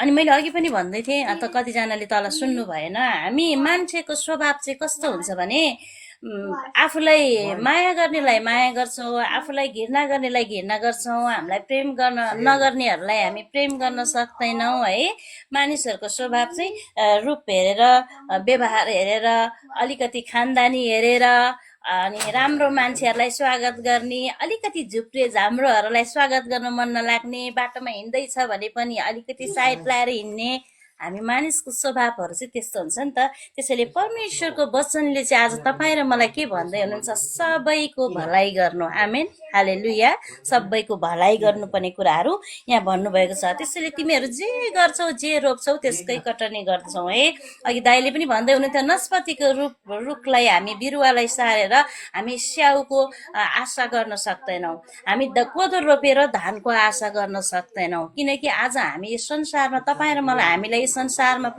अनि मैले अघि पनि भन्दै थिएँ त कतिजनाले तल सुन्नु भएन हामी मान्छेको स्वभाव चाहिँ कस्तो हुन्छ भने आफूलाई माया गर्नेलाई माया गर्छौँ आफूलाई घृणा गर्नेलाई घृणा गर्छौँ हामीलाई प्रेम गर्न नगर्नेहरूलाई हामी प्रेम गर्न सक्दैनौँ है मानिसहरूको स्वभाव चाहिँ रूप हेरेर व्यवहार हेरेर अलिकति खानदानी हेरेर अनि राम्रो मान्छेहरूलाई स्वागत गर्ने अलिकति झुप्रे झाम्रोहरूलाई स्वागत गर्न मन नलाग्ने बाटोमा हिँड्दैछ भने पनि अलिकति साइड लाएर हिँड्ने हामी मानिसको स्वभावहरू चाहिँ त्यस्तो हुन्छ नि त त्यसैले परमेश्वरको वचनले चाहिँ आज तपाईँ र मलाई के भन्दै हुनुहुन्छ सबैको भलाइ गर्नु आमेन हालेलुया सबैको भलाइ गर्नुपर्ने कुराहरू यहाँ भन्नुभएको छ त्यसैले तिमीहरू जे गर्छौ जे रोप्छौ त्यसकै कटनी गर्छौ है अघि दाइले पनि भन्दै हुनुहुन्थ्यो नस्पतिको रुखलाई हामी बिरुवालाई सारेर हामी स्याउको आशा गर्न सक्दैनौँ हामी कोदो रोपेर धानको आशा गर्न सक्दैनौँ किनकि आज हामी संसारमा तपाईँ र मलाई हामीलाई संसारमा